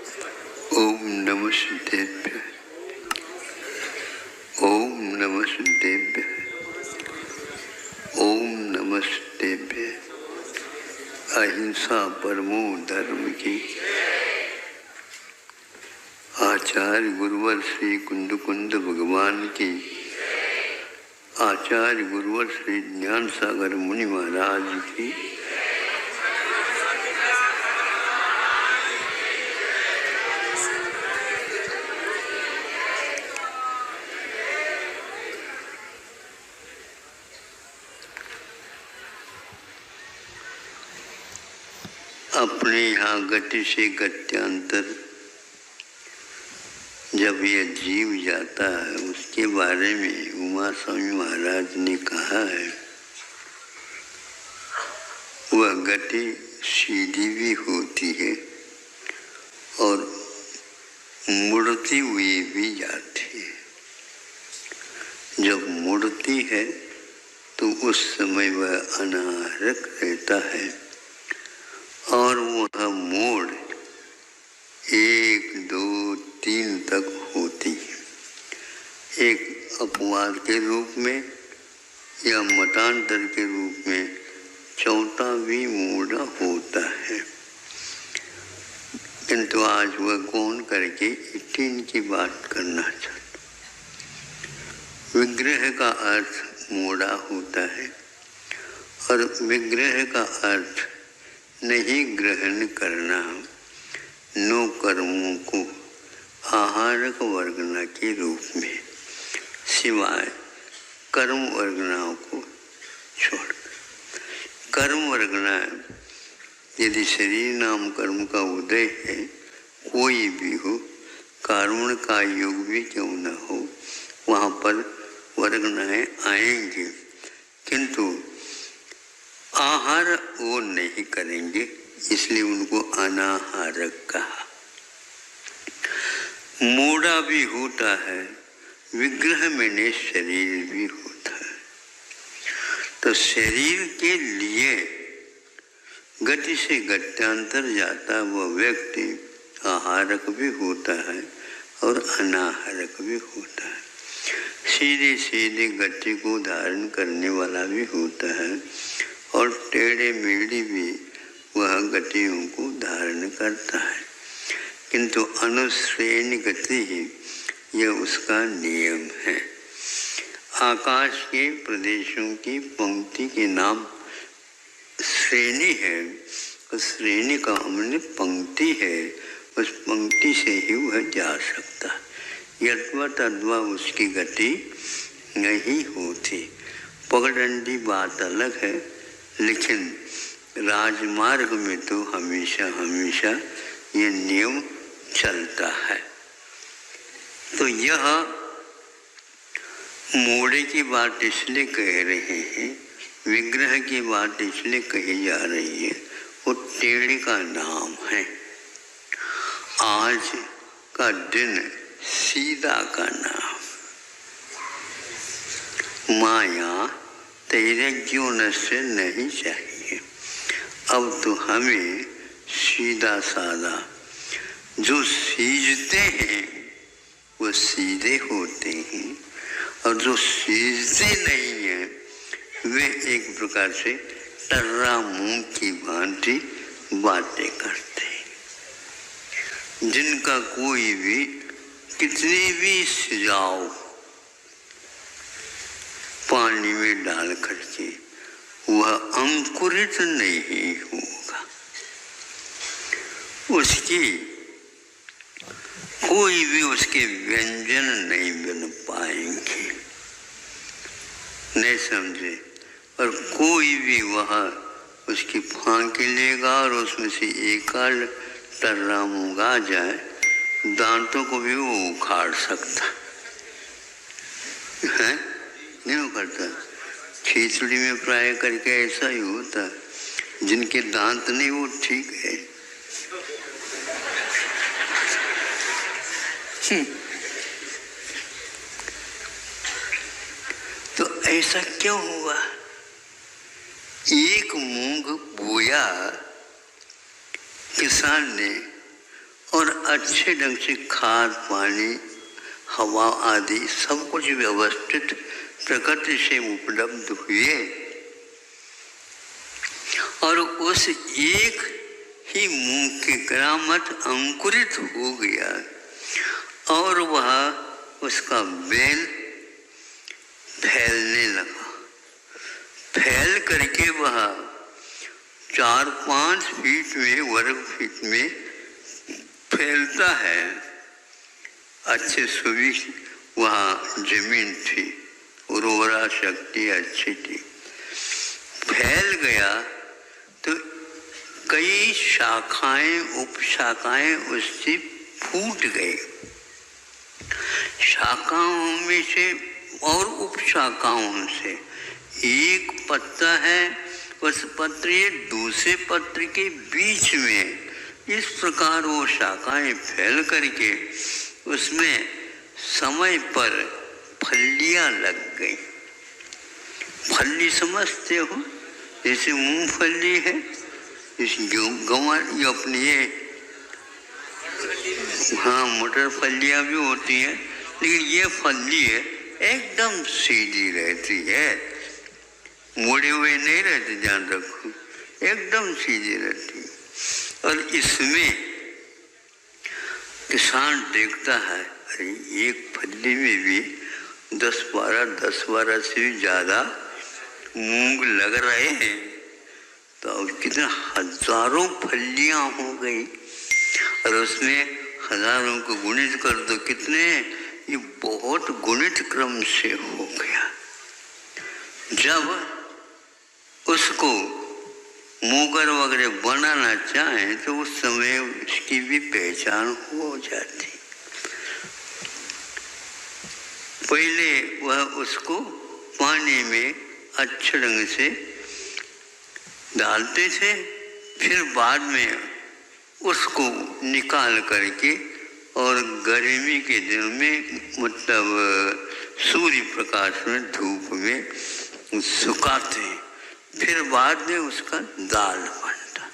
ओम नमः सिद्धेभ्यः। ओम नमः सिद्धेभ्यः। ओम नमः सिद्धेभ्यः। अहिंसा परमो धर्म की। आचार्य गुरुवर श्री कुंद कुंद भगवान की। आचार्य गुरुवर श्री ज्ञान सागर मुनि महाराज की। अपने यहाँ गति से गत्यांतर जब यह जीव जाता है उसके बारे में उमा स्वामी महाराज ने कहा है, वह गति सीधी भी होती है और मुड़ती हुई भी जाती है। जब मुड़ती है तो उस समय वह अनारक रहता है और वह मोड़ 1, 2, 3 तक होती है। एक अपवाद के रूप में या मतांतर के रूप में चौथा भी मोड़ा होता है, किंतु आज वह कौन करके 3 की बात करना चाहता। विग्रह का अर्थ मोड़ा होता है और विग्रह का अर्थ नहीं ग्रहण करना, नो कर्मों को आहारक वर्गना के रूप में, सिवाय कर्म वर्गनाओं को छोड़। कर्म वर्गना यदि शरीर नाम कर्म का उदय है, कोई भी हो, कार्मण का योग भी क्यों न हो, वहाँ पर वर्गनाएं आएंगे, किंतु आहार वो नहीं करेंगे, इसलिए उनको अनाहारक कहा। मोड़ा भी होता है, विग्रह में शरीर भी होता है। तो शरीर के लिए गति से गत्यांतर जाता वह व्यक्ति आहारक भी होता है और अनाहारक भी होता है। सीधे सीधे गति को धारण करने वाला भी होता है और टेढ़े मेढ़ी भी वह गतियों को धारण करता है, किंतु अनुश्रेणी गति ही यह उसका नियम है। आकाश के प्रदेशों की पंक्ति के नाम श्रेणी है, उस श्रेणी का हमने पंक्ति है, उस पंक्ति से ही वह जा सकता है। यद्वा तद्वा उसकी गति नहीं होती। पगडंडी बात अलग है, लेकिन राजमार्ग में तो हमेशा हमेशा ये नियम चलता है। तो यह मोड़े की बात इसलिए कह रहे हैं, विग्रह की बात इसलिए कही जा रही है, वो टेढ़े का नाम है। आज का दिन सीधा का नाम। माया तेरे जीवन से नहीं चाहिए। अब तो हमें सीधा साधा, जो सीजते हैं वो सीधे होते हैं और जो सीजते नहीं हैं वे एक प्रकार से टर्रा मुंह की भांति बातें करते हैं। जिनका कोई भी कितनी भी सुझाव पानी में डाल करके वह अंकुरित नहीं होगा, उसकी कोई भी उसके व्यंजन नहीं बन पाएंगे, नहीं समझे। और कोई भी वहाँ उसकी फांकी लेगा और उसमें से एक आध टर्रा मूंग आ जाए, दांतों को भी वो उखाड़ सकता है, नहीं उखाड़ता। खिचड़ी में प्राय करके ऐसा ही होता है, जिनके दांत नहीं वो ठीक है। तो ऐसा क्यों हुआ? एक मूंग बोया किसान ने और अच्छे ढंग से खाद पानी हवा आदि सब कुछ व्यवस्थित प्रकृति से उपलब्ध हुए और उस एक ही मूंग की करामत अंकुरित हो गया और वह उसका बेल फैलने लगा। फैल करके वह 4-5 फीट में वर्ग फीट में फैलता है। अच्छे सुबह वहाँ जमीन थी, उर्वरा शक्ति अच्छी थी। फैल गया तो कई शाखाएं उपशाखाएं उससे फूट गई। शाखाओं में से और उपशाखाओं से एक पत्ता है, उस पत्र दूसरे पत्र के बीच में इस प्रकार वो शाखाएं फैल करके उसमें समय पर फलियां लग गई। फली समझते हो, जैसे मूंगफली है, इस गंवार अपनी ये हाँ मटर फलियां भी होती हैं, लेकिन ये फली है एकदम सीधी रहती है, मुड़े हुए नहीं रहते, ध्यान रखो, एकदम सीधी रहती है। और इसमें किसान देखता है अरे एक फली में भी 10-12 से भी ज़्यादा मूंग लग रहे हैं, तो कितने हजारों फलियां हो गई और उसमें हजारों को गुणित कर दो कितने, ये बहुत गुणित क्रम से हो गया। जब उसको मूंगर वगैरह बनाना चाहें तो उस समय उसकी भी पहचान हो जाती। पहले वह उसको पानी में अच्छे ढंग से डालते थे, फिर बाद में उसको निकाल करके और गर्मी के दिन में मतलब सूर्य प्रकाश में धूप में सुखाते, फिर बाद में उसका दाल बनता।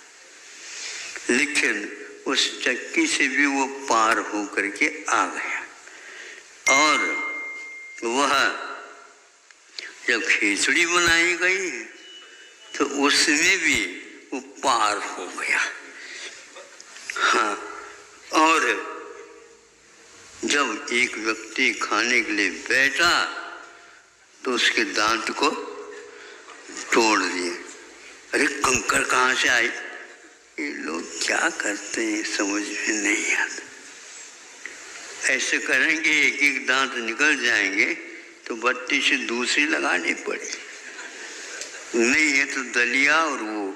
लेकिन उस चक्की से भी वो पार हो करके आ गया और वह जब खिचड़ी बनाई गई तो उसमें भी वो पार हो गया। हाँ, और जब एक व्यक्ति खाने के लिए बैठा तो उसके दांत को तोड़ दिए। अरे कंकड़ कहाँ से आई? ये लोग क्या करते हैं समझ में नहीं आता। ऐसे करेंगे एक एक दांत निकल जाएंगे तो बत्ती से दूसरी लगानी पड़ी, नहीं है तो दलिया और वो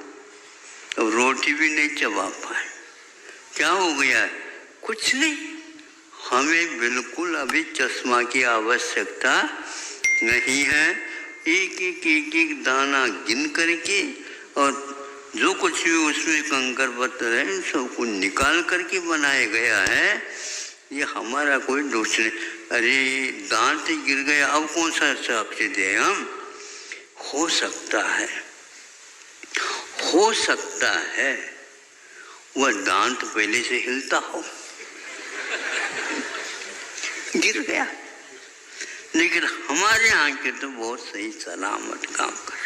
तो रोटी भी नहीं चबा पाए। क्या हो गया? कुछ नहीं, हमें बिल्कुल अभी चश्मा की आवश्यकता नहीं है। एक दाना गिन करके और जो कुछ भी उसमें कंकर पत्थर है सबको निकाल करके बनाया गया है, ये हमारा कोई दोष नहीं। अरे दांत गिर गया, अब कौन सा साक्ष्य दे हम? हो सकता है वह दांत पहले से हिलता हो, गिर गया, लेकिन हमारे यहाँ के तो बहुत सही सलामत काम कर।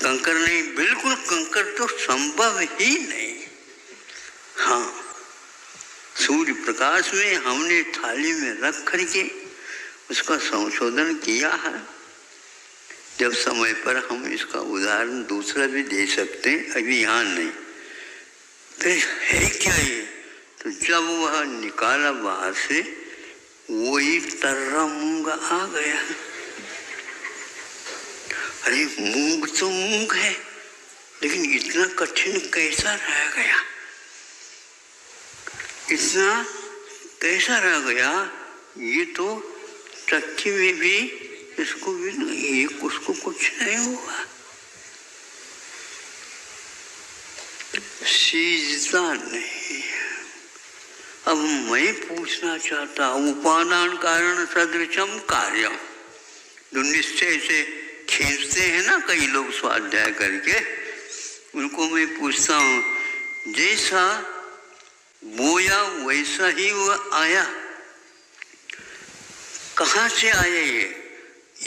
कंकर नहीं, बिल्कुल कंकर तो संभव ही नहीं। हाँ, सूर्य प्रकाश में हमने थाली में रख करके उसका संशोधन किया है। जब समय पर हम इसका उदाहरण दूसरा भी दे सकते हैं, अभी यहाँ नहीं। तो है क्या ये? तो जब वह निकाला बाहर से, वही तर्रा मूंग आ गया। अरे मूंग तो मूंग है, लेकिन इतना कठिन कैसा रह गया? इतना कैसा रह गया? ये तो चक्की में भी इसको भी एक उसको कुछ नहीं हुआ, सीजता नहीं। अब मैं पूछना चाहता हूँ, उपादान कारण सदृशम कार्य, जो निश्चय से खींचते हैं ना कई लोग स्वाध्याय करके, उनको मैं पूछता हूँ, जैसा बोया वैसा ही वह आया। कहाँ से आया ये?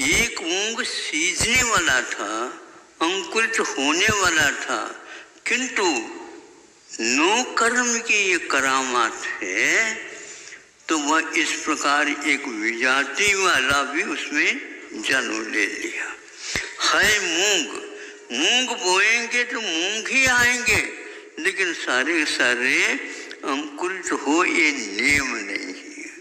एक मूंग सीजने वाला था, अंकुरित होने वाला था, किंतु नो कर्म की ये करामात है, तो वह इस प्रकार एक विजाति वाला भी उसमें जन्म ले लिया। है मूंग, मूंग बोएंगे तो मूंग ही आएंगे, लेकिन सारे सारे अंकुरित हो ये नियम नहीं है।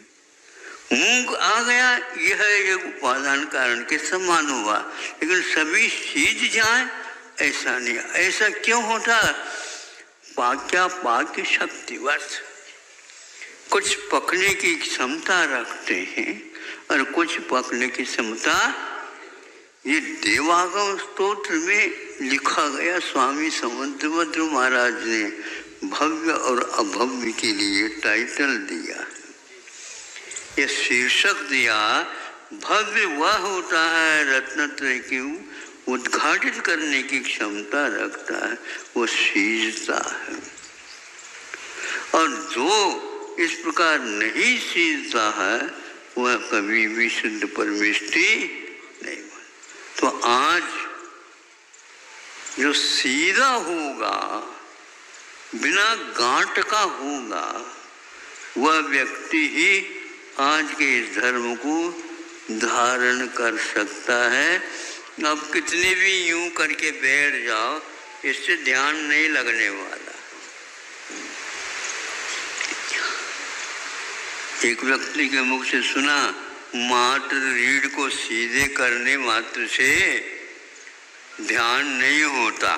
मूंग आ गया, यह एक उपादान कारण के समान हुआ, लेकिन सभी सीज जाए ऐसा नहीं। ऐसा क्यों होता? पाक्या पाक्य शक्तिवश, कुछ पकने की क्षमता रखते हैं और कुछ पकने की क्षमता। ये देवागम स्तोत्र में लिखा गया, स्वामी समंतभद्र महाराज ने भव्य और अभव्य के लिए टाइटल दिया, ये शीर्षक दिया। भव्य वह होता है रत्नत्रय की उद्घाटित करने की क्षमता रखता है, वो सीजता है। और जो इस प्रकार नहीं सीजता है वह कभी भी शुद्ध परमेष्टि नहीं बन। तो आज जो सीधा होगा, बिना गांठ का होगा, वह व्यक्ति ही आज के इस धर्म को धारण कर सकता है। अब कितने भी यूं करके बैठ जाओ, इससे ध्यान नहीं लगने वाला। एक व्यक्ति के मुख से सुना, मात्र रीढ़ को सीधे करने मात्र से ध्यान नहीं होता।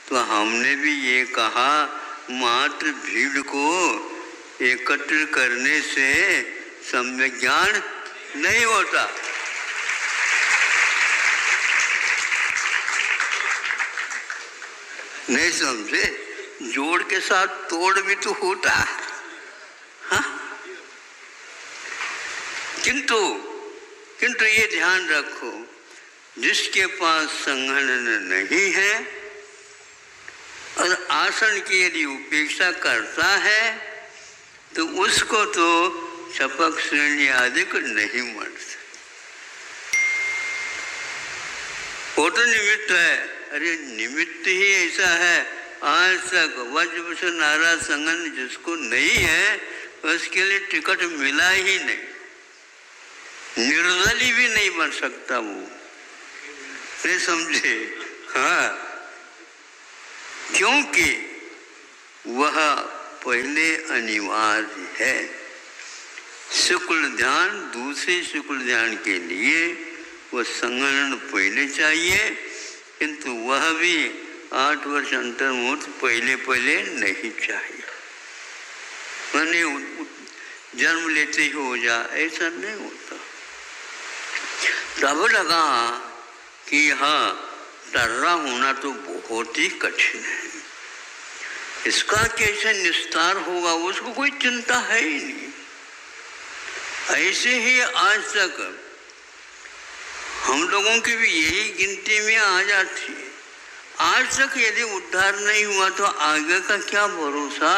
तो हमने भी ये कहा, मात्र भीड़ को एकत्र करने से सम्यक ज्ञान नहीं होता। नहीं समझे? जोड़ के साथ तोड़ भी तो होता। हाँ? किंतु ये ध्यान रखो, जिसके पास संघनन नहीं है और आसन की यदि उपेक्षा करता है, तो उसको तो शपक श्रेणी आदि को नहीं मर सकता। वो तो निमित्त है। अरे निमित्त ही ऐसा है, आज तक वज्रवश नारा संगन जिसको नहीं है उसके लिए टिकट मिला ही नहीं, निर्दलीय भी नहीं बन सकता वो। नहीं समझे? हाँ, क्योंकि वह पहले अनिवार्य है। शुक्ल ध्यान, दूसरे शुक्ल ध्यान के लिए वह संगणन पहले चाहिए, किंतु वह भी 8 वर्ष अंतर्मुहूर्त पहले नहीं चाहिए। मैंने जन्म लेते ही हो जा, ऐसा नहीं होता। तब लगा कि हाँ, टर्रा होना तो बहुत ही कठिन है, इसका कैसे निस्तार होगा उसको कोई चिंता है ही नहीं। ऐसे ही आज तक हम लोगों की भी यही गिनती में आ जाती है। आज तक यदि उद्धार नहीं हुआ तो आगे का क्या भरोसा।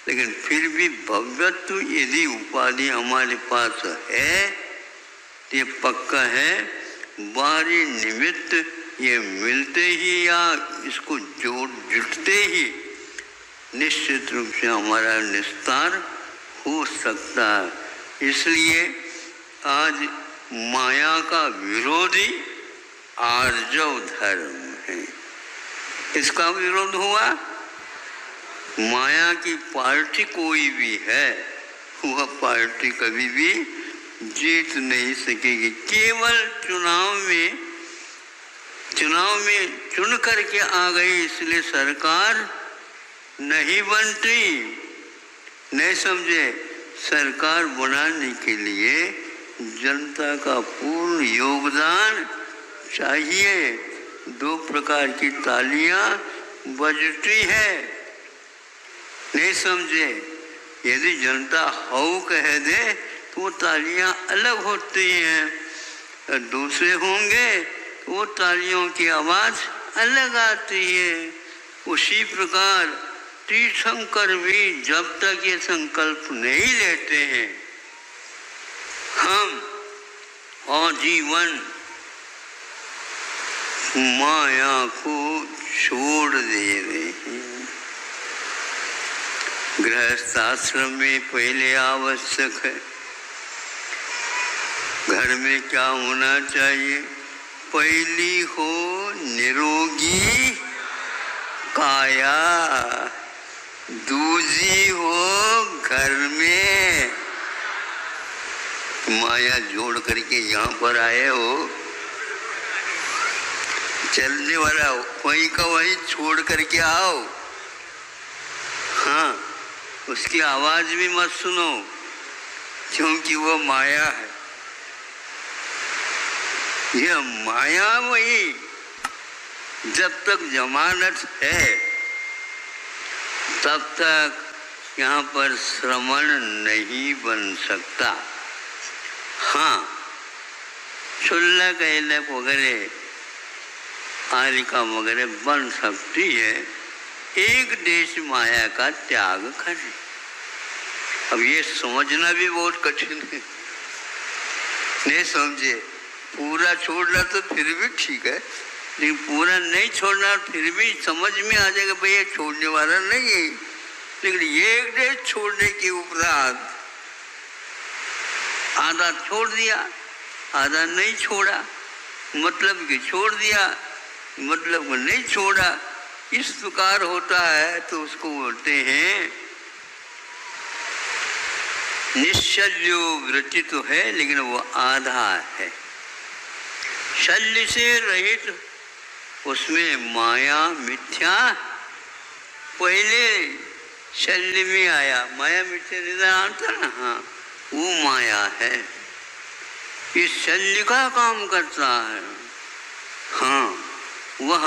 लेकिन फिर भी भव्यत्व यदि उपाधि हमारे पास है, ये पक्का है, बारी निमित्त ये मिलते ही या इसको जुटते ही निश्चित रूप से हमारा निस्तार हो सकता है। इसलिए आज माया का विरोधी आर्जव धर्म है। इसका विरोध हुआ, माया की पार्टी कोई भी है वह पार्टी कभी भी जीत नहीं सकेगी। केवल चुनाव में चुन करके आ गई, इसलिए सरकार नहीं बनती। नहीं समझे? सरकार बनाने के लिए जनता का पूर्ण योगदान चाहिए। 2 प्रकार की तालियां बजती है। नहीं समझे? यदि जनता हाउ कह दे तो वो तालियां अलग होती हैं, और दूसरे होंगे तो वो तालियों की आवाज़ अलग आती है। उसी प्रकार तीर्थंकर भी जब तक ये संकल्प नहीं लेते हैं हम आजीवन माया को छोड़ दे रहे हैं। गृहस्थ आश्रम में पहले आवश्यक है, घर में क्या होना चाहिए? पहली हो निरोगी काया, दूसरी हो घर में। माया जोड़ करके यहाँ पर आए हो, चलने वाला हो, वहीं का वहीं छोड़ करके आओ। हाँ, उसकी आवाज भी मत सुनो, क्योंकि वो माया है। यह माया वही जब तक जमानत है तब तक यहाँ पर श्रवण नहीं बन सकता। हाँ, शुल्लक ऐलक वगैरह आलिका वगैरह बन सकती है, एक देश माया का त्याग करें। अब ये समझना भी बहुत कठिन है, नहीं समझे? पूरा छोड़ना तो फिर भी ठीक है, लेकिन पूरा नहीं छोड़ना फिर भी समझ में आ जाएगा भाई ये छोड़ने वाला नहीं है। लेकिन एक देश छोड़ने के उपरांत आधा छोड़ दिया, आधा नहीं छोड़ा, मतलब कि छोड़ दिया, मतलब को नहीं छोड़ा, इस प्रकार होता है तो उसको बोलते हैं निश्चल्यो वृत्ति तो है लेकिन वो आधा है। शल्य से रहित उसमें माया मिथ्या पहले शल्य में आया, माया मिथ्या निदान था ना। हाँ, वो माया है, ये शल्य का काम करता है। हाँ, वह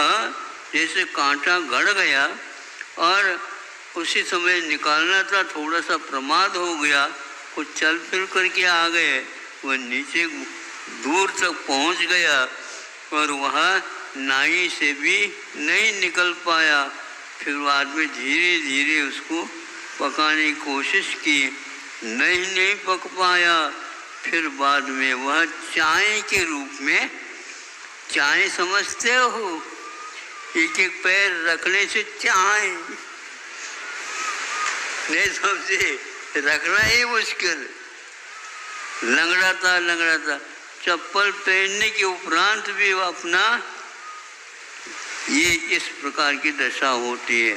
जैसे कांटा गड़ गया और उसी समय निकालना था, थोड़ा सा प्रमाद हो गया, कुछ चल फिर करके आ गए, वह नीचे दूर तक पहुंच गया और वह नाई से भी नहीं निकल पाया। फिर बाद में धीरे धीरे उसको पकाने की कोशिश की, नहीं पक पाया। फिर बाद में वह चाय के रूप में, चाय समझते हो, एक एक पैर रखने से चाय नहीं समझे, रखना ही मुश्किल। लंगड़ा था, चप्पल पहनने के उपरांत भी अपना ये इस प्रकार की दशा होती है।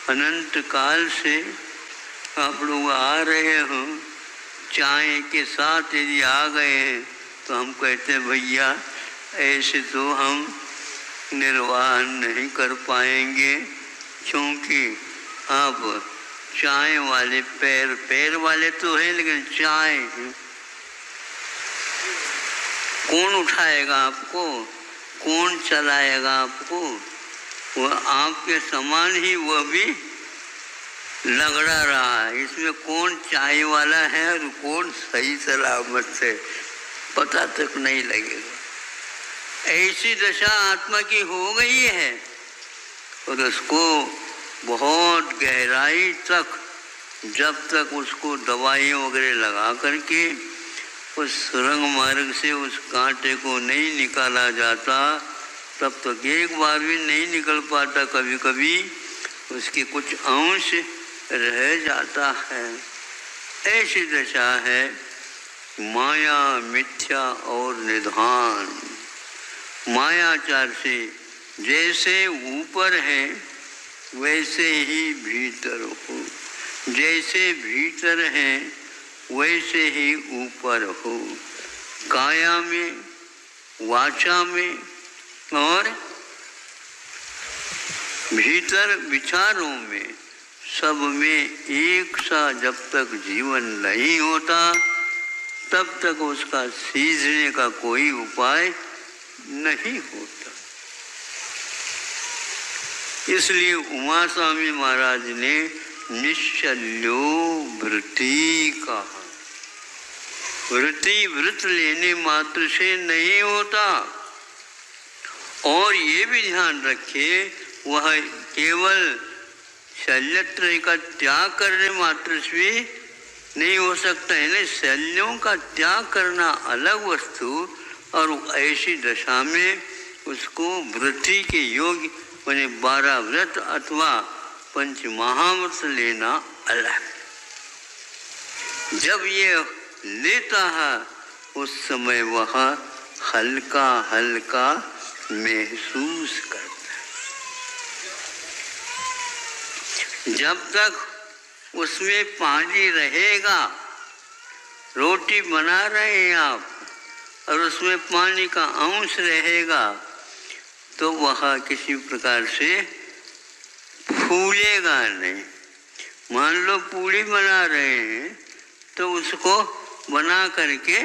अनंत काल से आप लोग आ रहे हो, चाय के साथ यदि आ गए हैं तो हम कहते हैं भैया ऐसे तो हम निर्वाह नहीं कर पाएंगे, क्योंकि आप चाय वाले पैर वाले तो हैं, लेकिन चाय कौन उठाएगा आपको, कौन चलाएगा आपको? वह आपके समान ही वह भी लंगड़ा रहा है। इसमें कौन चाय वाला है और कौन सही सलामत से पता तक नहीं लगेगा। ऐसी दशा आत्मा की हो गई है और उसको बहुत गहराई तक, जब तक उसको दवाइयाँ वगैरह लगा करके उस सुरंग मार्ग से उस कांटे को नहीं निकाला जाता, तब तक एक बार भी नहीं निकल पाता। कभी कभी उसके कुछ अंश रह जाता है। ऐसी दशा है माया मिथ्या और निधान। मायाचार से जैसे ऊपर है वैसे ही भीतर हो, जैसे भीतर है वैसे ही ऊपर हो, काया में, वाचा में और भीतर विचारों में, सब में एक सा जब तक जीवन नहीं होता तब तक उसका सींचने का कोई उपाय नहीं होता। इसलिए उमा स्वामी महाराज ने निश्चल्यो वृत्ति कहा। वृत्ति व्रत लेने मात्र से नहीं होता। और ये भी ध्यान रखिए, वह केवल शल्यत्रय का त्याग करने मात्र से नहीं हो सकता है। ना शल्यों का त्याग करना अलग वस्तु और ऐसी दशा में उसको वृत्ति के योग माने 12 व्रत अथवा पंच महाव्रत लेना अलग। जब ये लेता है उस समय वह हल्का हल्का महसूस करता है। जब तक उसमें पानी रहेगा, रोटी बना रहे हैं आप और उसमें पानी का अंश रहेगा तो वह किसी प्रकार से फूलेगा नहीं। मान लो पूड़ी बना रहे हैं तो उसको बना करके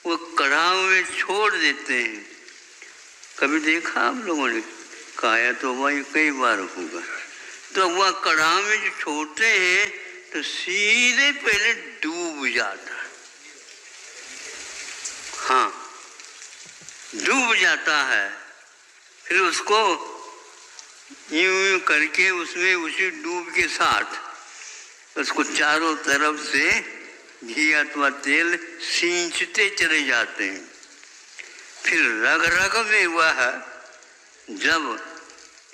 वो कढ़ाई में छोड़ देते हैं। कभी देखा आप लोगों ने? खाया तो वही कई बार होगा। तो वह कढ़ाई में जो छोड़ते हैं तो सीधे पहले डूब जाता है। हाँ, डूब जाता है। फिर उसको यूं करके उसमें उसी डूब के साथ उसको चारों तरफ से घी अथवा तेल सींचते चले जाते हैं। फिर रग रग में वह जब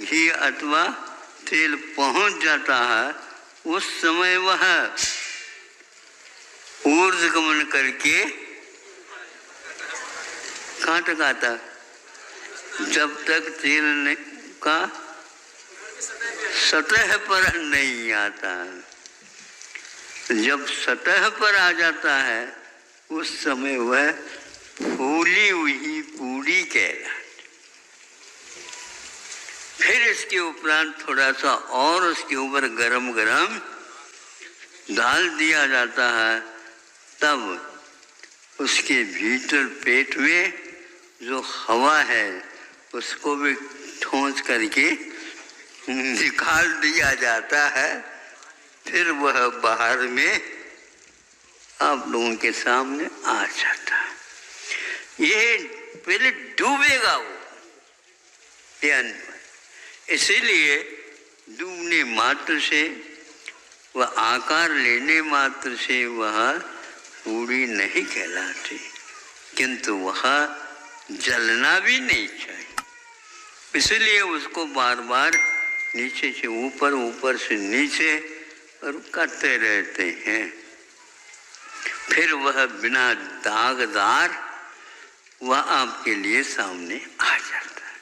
घी अथवा तेल पहुंच जाता है उस समय वह ऊर्ध्वगमन करके कहाँ तक आता? जब तक तेल का सतह पर नहीं आता। जब सतह पर आ जाता है उस समय वह फूली हुई पूड़ी कहलाती। फिर इसके उपरांत थोड़ा सा और उसके ऊपर गरम गरम डाल दिया जाता है। तब उसके भीतर पेट में जो हवा है उसको भी ठोंस करके निकाल दिया जाता है। फिर वह बाहर में आप लोगों के सामने आ जाता है। ये पहले डूबेगा वो ध्यान। इसीलिए डूबने मात्र से वह आकार लेने मात्र से वह पूरी नहीं कहलाती, किंतु वह जलना भी नहीं चाहिए। इसलिए उसको बार बार नीचे से ऊपर, ऊपर से नीचे और करते रहते हैं। फिर वह बिना दागदार वह आपके लिए सामने आ जाता है।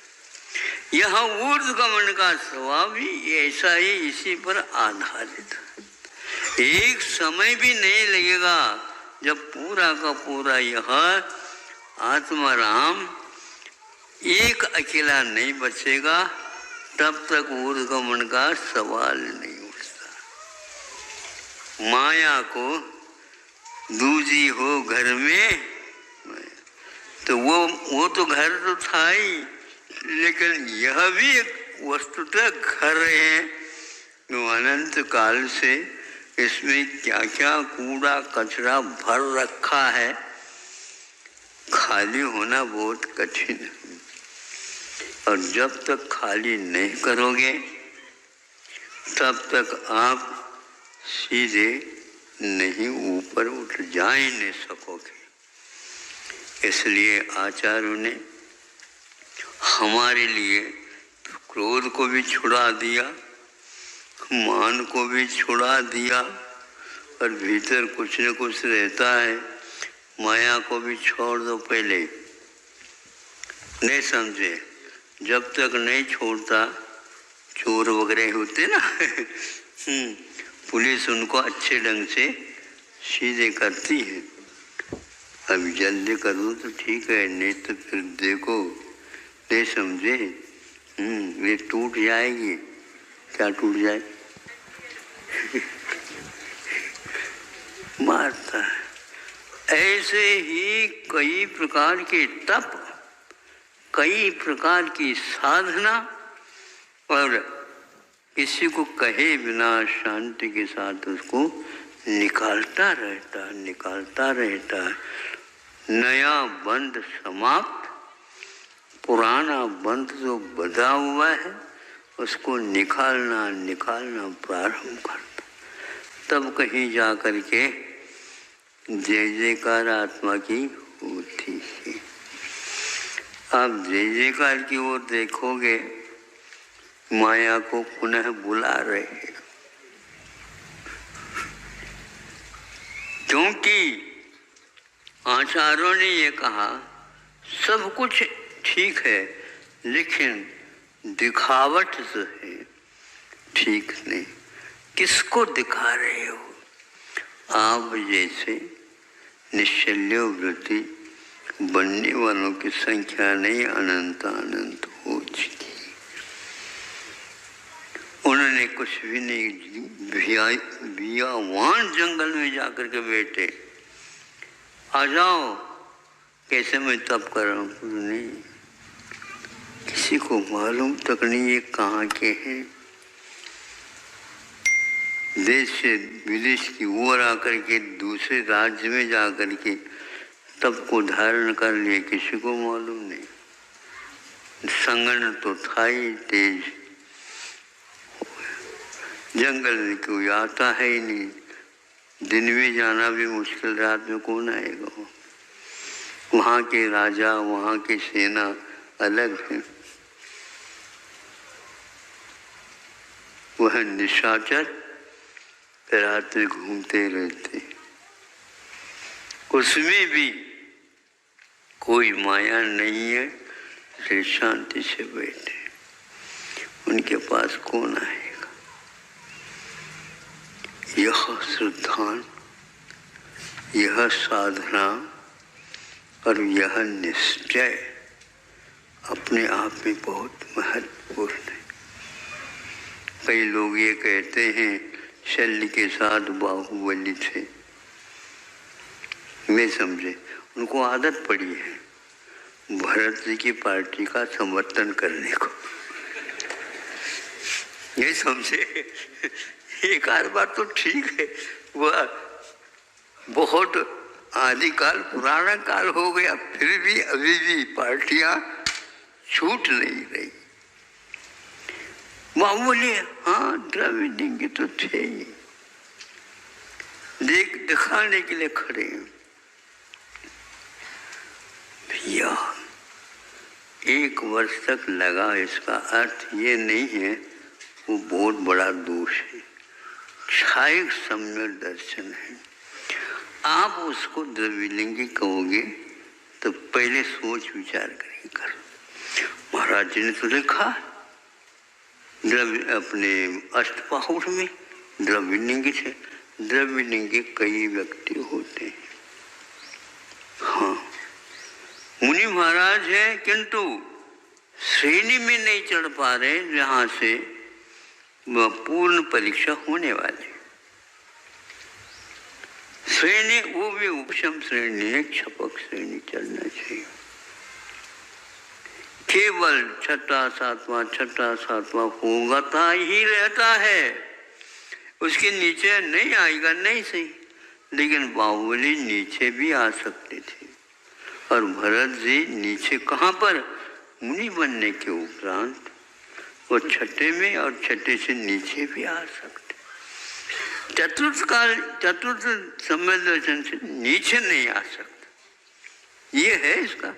यह ऊर्ध्वगमन का स्वभाव भी ऐसा ही इसी पर आधारित है। एक समय भी नहीं लगेगा जब पूरा का पूरा यह आत्माराम एक अकेला नहीं बचेगा तब तक ऊर्ध्वगमन का सवाल नहीं उठता। माया को दूजी हो घर में तो वो तो घर तो था ही, लेकिन यह भी एक वस्तुतः घर है। अनंत काल से इसमें क्या क्या कूड़ा कचरा भर रखा है, खाली होना बहुत कठिन है। और जब तक खाली नहीं करोगे तब तक आप सीधे नहीं ऊपर उठ जा ही नहीं सकोगे। इसलिए आचार्यों ने हमारे लिए क्रोध को भी छुड़ा दिया, मान को भी छुड़ा दिया, और भीतर कुछ न कुछ रहता है। माया को भी छोड़ दो पहले। नहीं समझे? जब तक नहीं छोड़ता, चोर वगैरह होते ना पुलिस उनको अच्छे ढंग से सीधे करती है। अब जल्दी करूँ तो ठीक है, नहीं तो फिर देखो, नहीं समझे? ये टूट जाएगी। क्या टूट जाए? मारता है। ऐसे ही कई प्रकार के तप, कई प्रकार की साधना, और किसी को कहे बिना शांति के साथ उसको निकालता रहता है। नया बंध समाप्त, पुराना बंध जो बंधा हुआ है उसको निकालना निकालना प्रारंभ करता, तब कहीं जा कर के जय जयकार आत्मा की होती है। आप जय जयकार की ओर देखोगे, माया को पुनः बुला रहे हैं, क्योंकि आचार्यों ने ये कहा सब कुछ ठीक है, लेकिन दिखावट जो है ठीक नहीं। किसको दिखा रहे हो? आप जैसे निश्चल्य वृत्ति बनने वालों की संख्या नहीं अनंत अनंत हो चुकी। उन्होंने कुछ भी नहीं, बियावान जंगल में जाकर के बैठे, आ जाओ कैसे मैं तप कर रहा हूँ, नहीं, किसी को मालूम तक नहीं ये कहाँ के हैं। देश से विदेश की ओर आकर के दूसरे राज्य में जाकर के तप को धारण कर लिए, किसी को मालूम नहीं। संगन तो था ही तेज, जंगल में कोई आता है ही नहीं, दिन में जाना भी मुश्किल, रात में कौन आएगा। वहाँ के राजा, वहाँ की सेना अलग है। वह निशाचर रात में घूमते रहते, उसमें भी कोई माया नहीं है, इसलिए शांति से बैठे। उनके पास कौन आएगा? यह श्रद्धा, यह साधना और यह निश्चय अपने आप में बहुत महत्वपूर्ण है। कई लोग ये कहते हैं शल्य के साथ बाहुबली थे, वे समझे, उनको आदत पड़ी है भरत जी की पार्टी का समर्थन करने को। ये समझे एक आध बार तो ठीक है, वह बहुत आदिकाल पुराना काल हो गया, फिर भी अभी भी पार्टियां छूट नहीं रही। बाहुबली हाँ द्रविड़ तो थे ही, दिखाने के लिए खड़े हैं। भैया 1 वर्ष तक लगा, इसका अर्थ ये नहीं है वो बहुत बड़ा दोष है, क्षायक सम्यक दर्शन है। आप उसको द्रविलिंगी कहोगे तो पहले सोच विचार करेंगे। महाराज जी ने तो देखा अपने अष्टबाहुर में द्रविलिंगी थे, द्रविलिंगी कई व्यक्ति होते हैं। हाँ मुनि महाराज है, किंतु श्रेणी में नहीं चढ़ पा रहे जहां से वह पूर्ण परीक्षा होने वाली श्रेणी, वो भी उपशम श्रेणी है, क्षपक श्रेणी चलना चाहिए। केवल छठा सातवां होगा ही रहता है, उसके नीचे नहीं आएगा, नहीं सही। लेकिन बाहुबली नीचे भी आ सकते थे, और भरत जी नीचे कहाँ पर? मुनि बनने के उपरांत वो छठे में और छठे से नीचे भी आ सकते। चतुर्थ समय दर्शन से नीचे नहीं आ सकता, ये है इसका।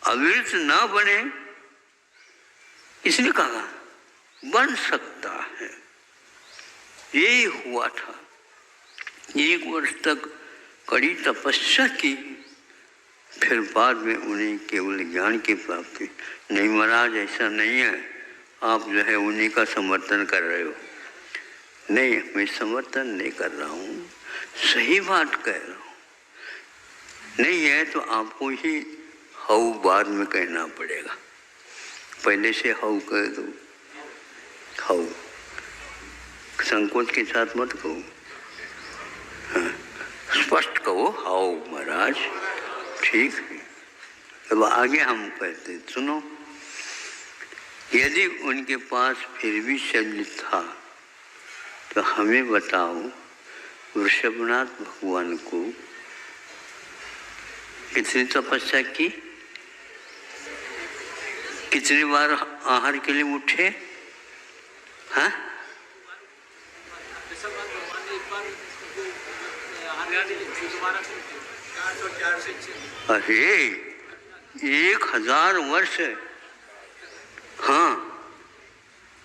अविरत ना बने, इसने कहा बन सकता है। यही हुआ था। 1 वर्ष तक कड़ी तपस्या की, फिर बाद में उन्हें केवल ज्ञान की प्राप्ति। नहीं महाराज ऐसा नहीं है, आप जो है उन्हीं का समर्थन कर रहे हो। नहीं, मैं समर्थन नहीं कर रहा हूँ, सही बात कह रहा हूँ। नहीं है तो आपको ही हाउ बाद में कहना पड़ेगा, पहले से हाउ कह दो। हाउ संकोच के साथ मत कहो, हाँ, स्पष्ट कहो हाउ महाराज, ठीक है। अब आगे हम कहते सुनो, यदि उनके पास फिर भी शल्य था तो हमें बताओ, वृषभनाथ भगवान को कितनी तपस्या की, कितनी बार आहार के लिए उठे, हाँ, अरे 1000 वर्ष, हाँ,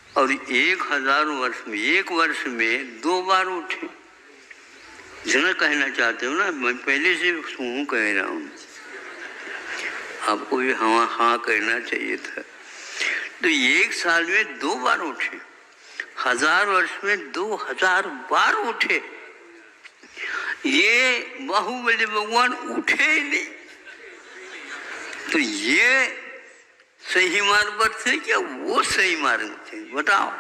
और 1000 वर्ष में, एक वर्ष में 2 बार उठे। जना कहना चाहते हो ना, मैं पहले से हूँ कह रहा हूँ, आपको भी हाँ हाँ कहना चाहिए था। तो एक साल में 2 बार उठे, 1000 वर्ष में 2000 बार उठे। ये बाहुबली भगवान उठे ही नहीं। तो ये सही मार्ग पर थे क्या वो सही मार्ग थे, बताओ?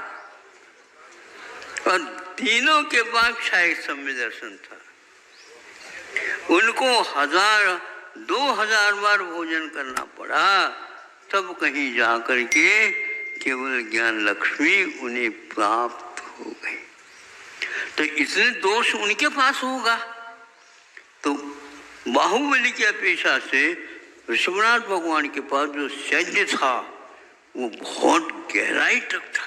और तीनों के बाद क्षय सम्य दर्शन था। उनको 2000 बार भोजन करना पड़ा, तब कहीं जाकर के केवल ज्ञान लक्ष्मी उन्हें प्राप्त हो गई। तो इतने दोष उनके पास होगा। तो बाहुबली की अपेक्षा से ऋषभनाथ भगवान के पास जो सैन्य था वो बहुत गहराई तक था।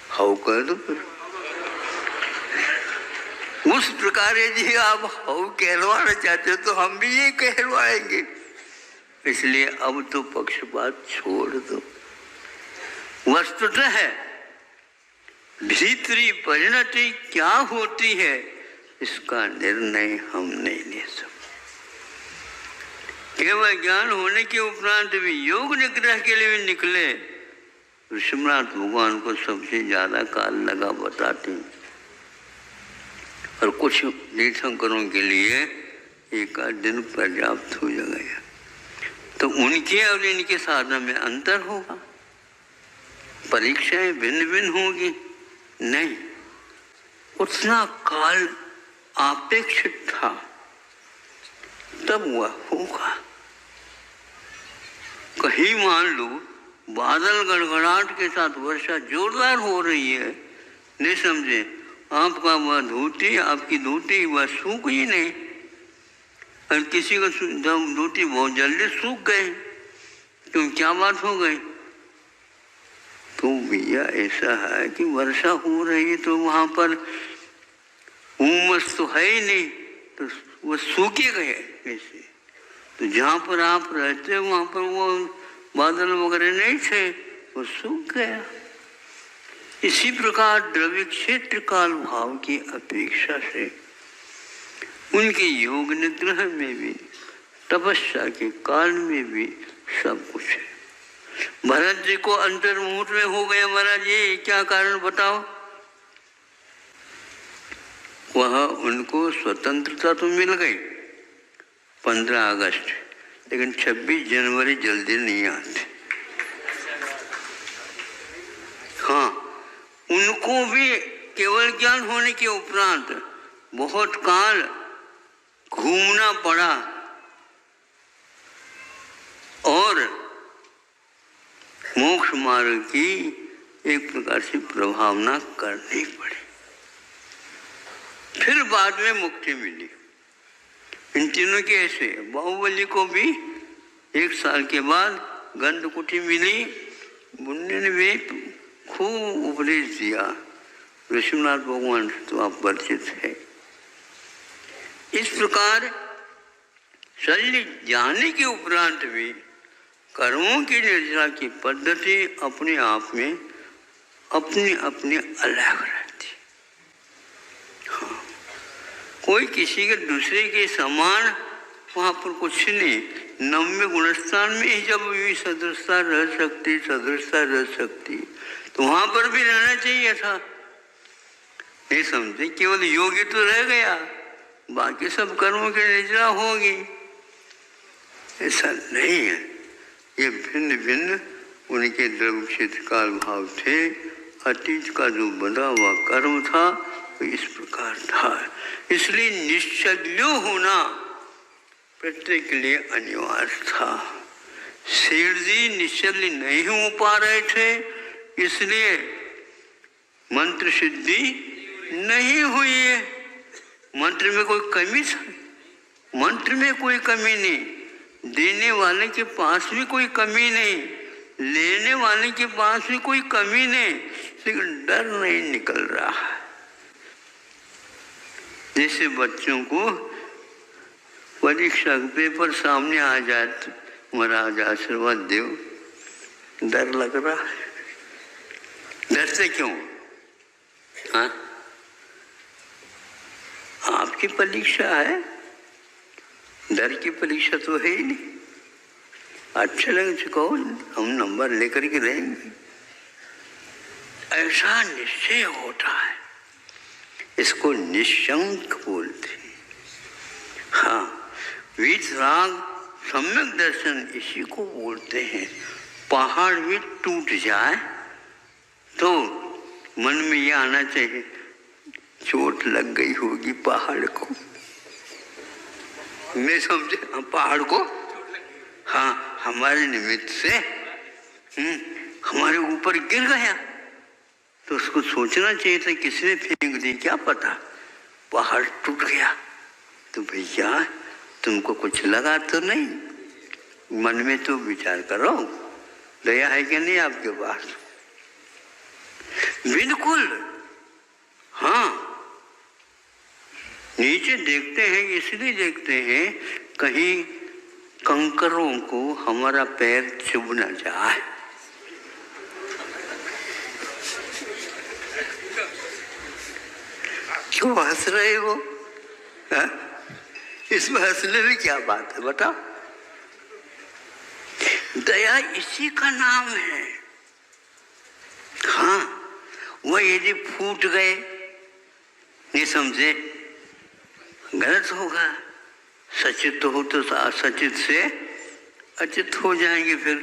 हाउ कह दो फिर, उस प्रकार यदि आप हाउ कहलवाना चाहते हो तो हम भी ये कहलवाएंगे। इसलिए अब तो पक्षपात छोड़ दो। वस्तुतः है भीतरी परिणति क्या होती है इसका निर्णय हम नहीं ले सकते। केवल ज्ञान होने के उपरांत भी योग निग्रह के लिए भी निकले, ऋषभनाथ भगवान को सबसे ज्यादा काल लगा बताते हैं, और कुछ तीर्थंकरों के लिए 1 आध दिन पर्याप्त हो जाएगा। तो उनके और इनके साधना में अंतर होगा, परीक्षाएं भिन्न भिन्न होगी नहीं, उतना काल अपेक्षित था तब वह होगा। कहीं मान लो बादल गड़गड़ाहट के साथ वर्षा जोरदार हो रही है, नहीं समझे, आपका वह धोती, आपकी धोती वह सूख ही नहीं, और किसी को धोती बहुत जल्दी सूख गए, क्यों क्या बात हो गई? तो भैया ऐसा है कि वर्षा हो रही है तो वहां पर उमस तो है ही नहीं, तो वो सूखे गए कैसे? तो जहाँ पर आप रहते वहां पर वो बादल वगैरह नहीं थे, वो सूख गया। इसी प्रकार द्रव्य क्षेत्र काल भाव की अपेक्षा से उनके योग निग्रह में भी, तपस्या के काल में भी सब कुछ है। भरत जी को अंतर्मुहूर्त में हो गया, महाराज ये क्या कारण बताओ? वह उनको स्वतंत्रता तो मिल गई 15 अगस्त, लेकिन 26 जनवरी जल्दी नहीं आते। हाँ, उनको भी केवल ज्ञान होने के उपरांत बहुत काल घूमना पड़ा और मोक्ष मार्ग की एक प्रकार से प्रभावना करनी पड़ी, फिर बाद में मुक्ति मिली। इन तीनों के ऐसे, बाहुबली को भी 1 साल के बाद गंधकुटी मिली, मुन्ने ने भी खूब उपदेश दिया। ऋषभनाथ भगवान से तो आप परिचित है। इस प्रकार शल्य जाने के उपरांत भी कर्मों की निर्जरा की पद्धति अपने आप में अपने अपने अलग रहती। हाँ, कोई किसी के दूसरे के समान वहाँ पर कुछ नहीं। 90 गुणस्थान में ही जब भी सदृशता रह सकती तो वहाँ पर भी रहना चाहिए था। नहीं समझे, केवल योगी तो रह गया, बाकी सब कर्मों की निर्जरा होगी, ऐसा नहीं है। ये भिन्न भिन्न उनके द्रव्य क्षेत्र काल भाव थे। अतीत का जो बंधा हुआ कर्म था वो इस प्रकार था। इसलिए निश्चल्य होना प्रत्येक के लिए अनिवार्य था। सेठ जी निश्चल्य नहीं हो पा रहे थे, इसलिए मंत्र सिद्धि नहीं हुई है। मंत्र में कोई कमी था? मंत्र में कोई कमी नहीं, देने वाले के पास भी कोई कमी नहीं, लेने वाले के पास भी कोई कमी नहीं, लेकिन डर नहीं निकल रहा है। जैसे बच्चों को परीक्षा पेपर सामने आ जाए तो महाराज आशीर्वाद दो, डर लग रहा है। डरते क्यों? हाँ, आपकी परीक्षा है, डर की परीक्षा तो है ही नहीं। अच्छा लगे तो कहो हम नंबर लेकर के रहेंगे, ऐसा निश्चय होता है। इसको निशंक बोलते हैं। हाँ, वीतराग सम्यक दर्शन इसी को बोलते हैं। पहाड़ भी टूट जाए तो मन में ये आना चाहिए, चोट लग गई होगी पहाड़ को। मैं समझे पहाड़ को, हाँ, हमारे निमित्त से हमारे ऊपर गिर गया तो उसको सोचना चाहिए था किसने फेंक दी, क्या पता पहाड़ टूट गया। तो भैया तुमको कुछ लगा तो नहीं, मन में तो विचार करो, दया है कि नहीं आपके पास? बिल्कुल। हाँ, नीचे देखते हैं, इसलिए देखते हैं कहीं कंकरों को हमारा पैर चुभ न जाए। क्यों हंस रहे हो? इसमें हंसने में क्या बात है बताओ? दया इसी का नाम है। हाँ, वह यदि फूट गए, नहीं समझे, गलत होगा। सचित हो तो असचित से अचित हो जाएंगे, फिर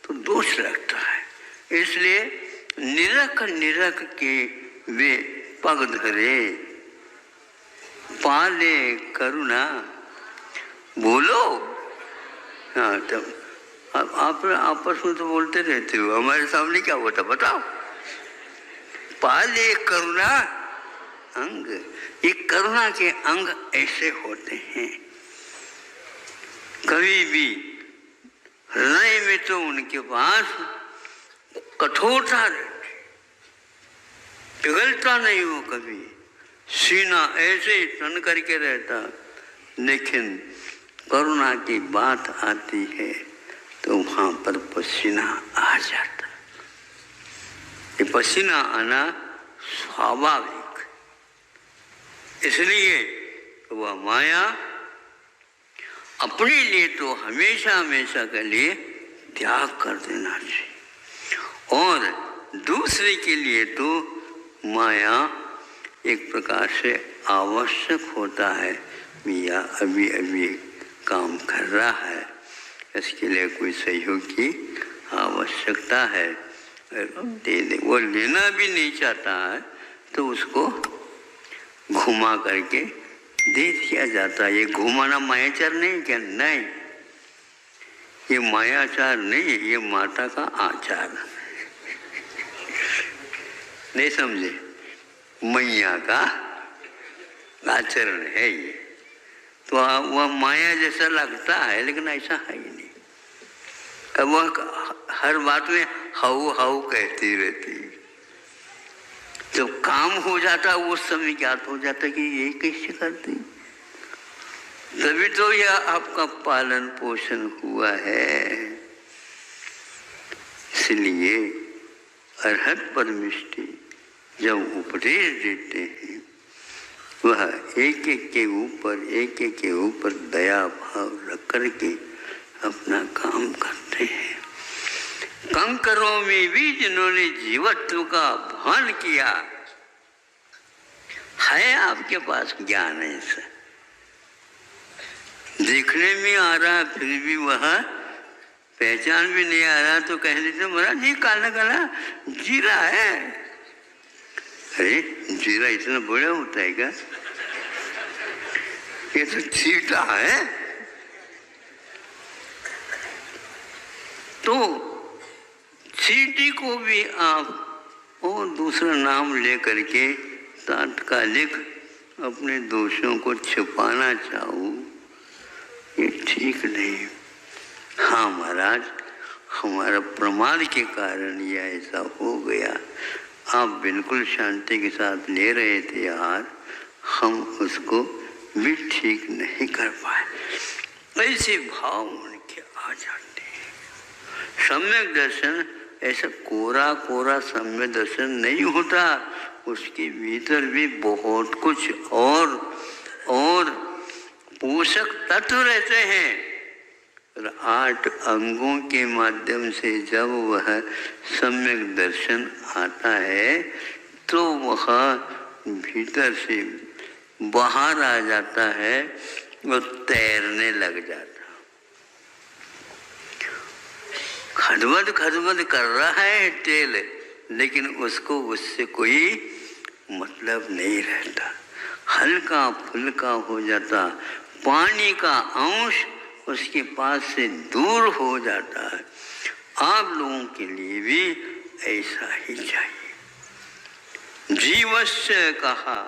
तो दोष लगता है। इसलिए निरख निरख के वे पग धरे, पाले करुणा। बोलो। हाँ, तब आप आपस में तो बोलते रहते हो, हमारे सामने क्या होता बताओ? पाले करुणा अंग। ये करुणा के अंग ऐसे होते हैं। कभी भी हृदय में तो उनके पास कठोरता रहती, पिघलता नहीं हो कभी, सीना ऐसे तन करके रहता। लेकिन करुणा की बात आती है तो वहां पर पसीना आ जाता। ये पसीना आना स्वाभाविक, इसलिए वह माया अपने लिए तो हमेशा हमेशा के लिए त्याग कर देना चाहिए, और दूसरे के लिए तो माया एक प्रकार से आवश्यक होता है। मियाँ अभी अभी काम कर रहा है, इसके लिए कोई सहयोग की आवश्यकता है, दे दे। वो लेना भी नहीं चाहता है तो उसको घुमा करके दे दिया जाता है। ये घुमाना मायाचार नहीं क्या? नहीं, ये मायाचार नहीं, ये माता का आचार। नहीं समझे? मैया का आचरण है ये। तो वह माया जैसा लगता है, लेकिन ऐसा है ही नहीं। अब वह हर बात में हाउ हाउ कहती रहती। जब काम हो जाता उस समय ज्ञात हो जाता कि ये कैसे करती। तभी तो यह आपका पालन पोषण हुआ है। इसलिए अरहत परमिष्टि जब उपदेश देते हैं, वह एक एक के ऊपर दया भाव रख करके अपना काम करते हैं। कंकरों में भी जिन्होंने जीवत्व का भान किया है, आपके पास ज्ञान है, ऐसा देखने में आ रहा, फिर भी वह पहचान भी नहीं आ रहा तो कह देते महाराज ये काला काला जीरा है। अरे जीरा इतना बड़ा होता है क्या? ये तो चीटा है। तो चीटी को भी आप और दूसरा नाम लेकर के तात्कालिक अपने दोषों को छिपाना चाहो, ये ठीक नहीं। हाँ महाराज, हमारा प्रमाद के कारण यह ऐसा हो गया। आप बिल्कुल शांति के साथ ले रहे थे यार, हम उसको भी ठीक नहीं कर पाए। ऐसे भाव उनके आ जाते हैं। सम्यक दर्शन ऐसा कोरा कोरा सम्यक दर्शन नहीं होता, उसके भीतर भी बहुत कुछ और पोषक तत्व रहते हैं। 8 अंगों के माध्यम से जब वह सम्यक दर्शन आता है तो वह भीतर से बाहर आ जाता है और तैरने लग जाता। खदबद कर रहा है तेल, लेकिन उसको उससे कोई मतलब नहीं रहता, हल्का फुल्का हो जाता, पानी का अंश उसके पास से दूर हो जाता है। आप लोगों के लिए भी ऐसा ही चाहिए। जीवस्य कहा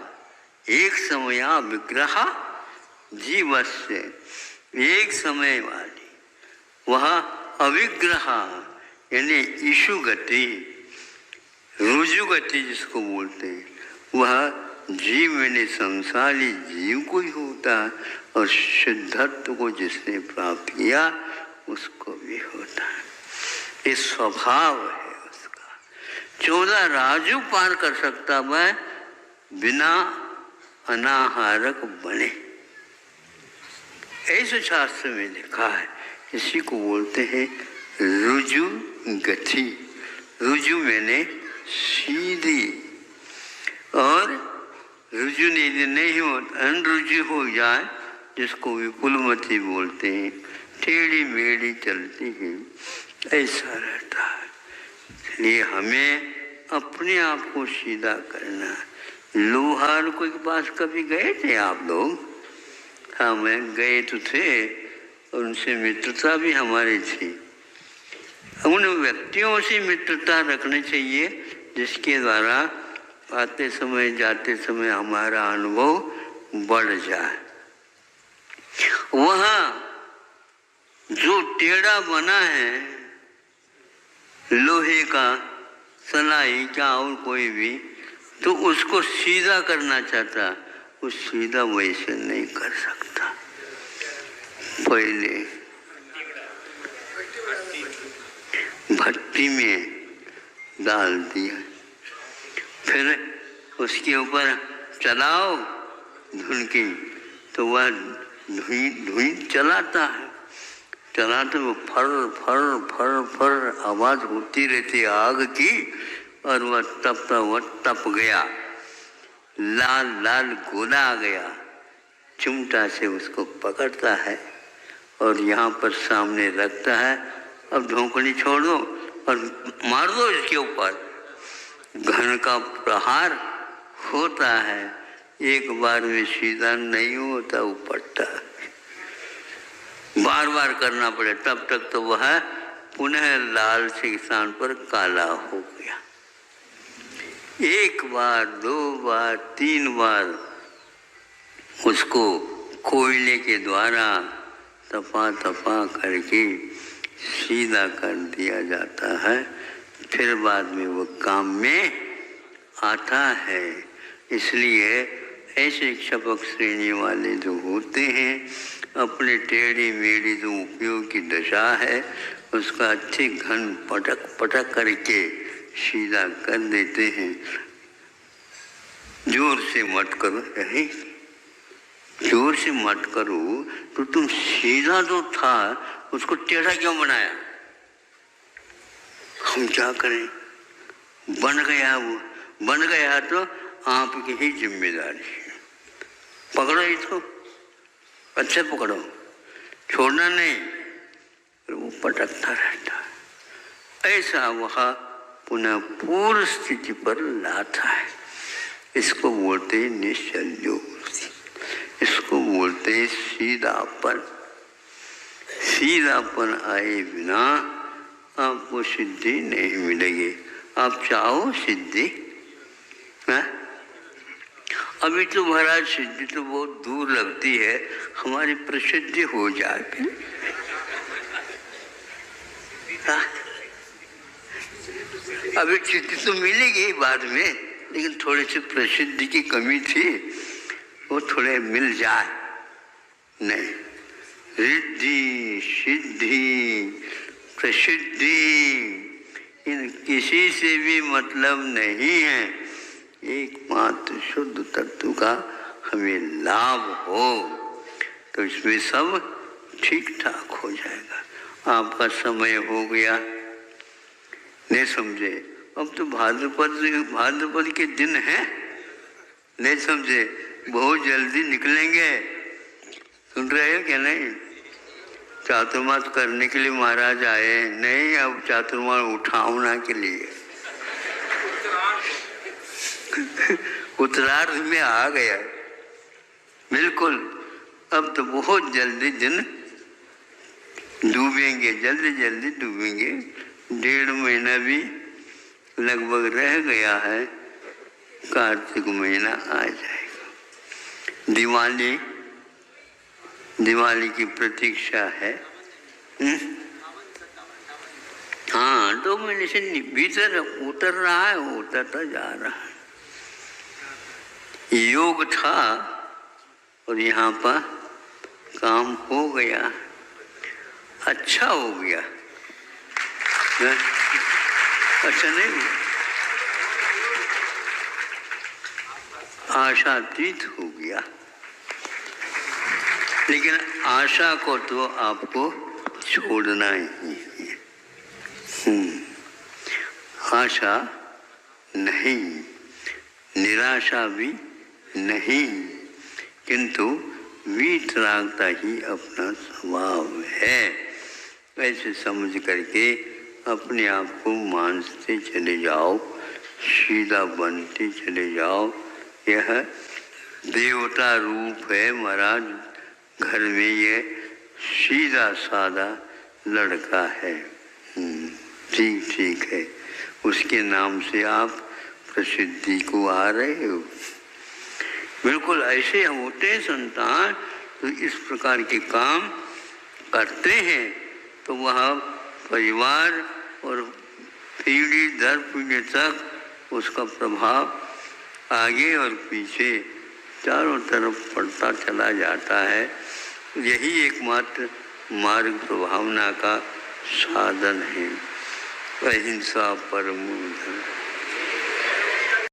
एक समया विग्रह, जीवस्य एक समय वाली, वह अविग्रह यानी ईशु गति, रुजु गति जिसको बोलते हैं, वह जीव यानी संसारी जीव को ही होता है, और शुद्धत्व को जिसने प्राप्त किया उसको भी होता है। ये स्वभाव है उसका। 14 राजू पार कर सकता वह बिना अनाहारक बने, ऐसे शास्त्र में लिखा है। इसी को बोलते हैं रुजु गति। रुजु मैंने सीधी, और रुजु नहीं हो, अनरुजु हो जाए जिसको विपुलमती बोलते हैं, टेढ़ी मेढ़ी चलती है, ऐसा रहता है। इसलिए हमें अपने आप को सीधा करना है। लोहार को के पास कभी गए थे आप लोग? हाँ, मैं गए तो थे, उनसे मित्रता भी हमारी थी। उन व्यक्तियों से मित्रता रखनी चाहिए जिसके द्वारा आते समय जाते समय हमारा अनुभव बढ़ जाए। वहाँ जो टेढ़ा बना है लोहे का, सलाई का और कोई भी, तो उसको सीधा करना चाहता, वो सीधा वैसे नहीं कर सकता। पहले भट्टी में डाल दिया, फिर उसके ऊपर चलाओ धुनकी, तो वह धुई चलाता है, चलाते वो फर फर फर फर आवाज होती रहती है आग की, और वह तप गया, लाल लाल गोला आ गया, चिमटा से उसको पकड़ता है और यहाँ पर सामने रखता है। अब धोकनी छोड़ दो और मार दो इसके ऊपर। घन का प्रहार होता है, एक बार में सीधा नहीं होता, उपटता बार बार करना पड़े, तब तक तो वह पुनः लाल से स्थान पर काला हो गया। एक बार, 2 बार, 3 बार उसको कोयले के द्वारा तपा करके सीधा कर दिया जाता है, फिर बाद में वो काम में आता है। इसलिए ऐसे क्षपक श्रेणी वाले जो होते हैं, अपने टेढ़ी मेढ़ी जो उपयोग की दशा है उसका अच्छे घन पटक करके सीधा कर देते हैं। जोर से मत करो, जोर से मत करो, तो तुम सीधा जो था उसको टेढ़ा क्यों बनाया? हम क्या करें? बन गया, वो बन गया तो आपकी ही जिम्मेदारी है। पकड़ो इसको, अच्छे पकड़ो, छोड़ना नहीं, वो पटकता रहता है। ऐसा वह पुनः पूर्व स्थिति पर लाता है। इसको बोलते हैं निश्चल्यो, इसको बोलते हैं सीधापन। सीधापन आए बिना आपको सिद्धि नहीं मिलेगी। आप चाहो सिद्धि, अभी तो महाराज सिद्धि तो बहुत दूर लगती है, हमारी प्रसिद्धि हो जाए। अभी स्थिति तो मिलेगी बाद में, लेकिन थोड़ी सी प्रसिद्धि की कमी थी, वो थोड़े मिल जाए। नहीं, रिद्धि सिद्धि प्रसिद्धि इन किसी से भी मतलब नहीं है, एकमात्र शुद्ध तत्व का हमें लाभ हो तो इसमें सब ठीक ठाक हो जाएगा। आपका समय हो गया, नहीं समझे? अब तो भाद्रपद के दिन हैं, नहीं समझे? बहुत जल्दी निकलेंगे, सुन रहे हो क्या? नहीं, चातुर्मास करने के लिए महाराज आए नहीं, अब चातुर्मास उठावना के लिए उत्तरार्ध में आ गया बिल्कुल। अब तो बहुत जल्दी दिन डूबेंगे, जल्दी जल्दी डूबेंगे। 1.5 महीना भी लगभग रह गया है, कार्तिक महीना आ जाएगा। दिवाली की प्रतीक्षा है। हाँ, 2 महीने से भीतर उतर रहा है, उतरता जा रहा है। योग था और यहाँ पर काम हो गया, अच्छा हो गया। अच्छा नहीं, आशातीत हो गया। लेकिन आशा को तो आपको छोड़ना ही है। आशा नहीं, निराशा भी नहीं, किंतु वीतरागता ही अपना स्वभाव है। ऐसे समझ करके अपने आप को मानते चले जाओ, सीधा बनते चले जाओ। यह देवता रूप है महाराज, घर में ये सीधा साधा लड़का है। ठीक ठीक है, उसके नाम से आप प्रसिद्धि को आ रहे हो। बिल्कुल ऐसे होते संतान तो इस प्रकार के काम करते हैं, तो वह परिवार और पीढ़ी दर पीढ़ी तक उसका प्रभाव आगे और पीछे चारों तरफ पड़ता चला जाता है। यही एकमात्र मार्ग प्रभावना का साधन है। अहिंसा परमो धर्म।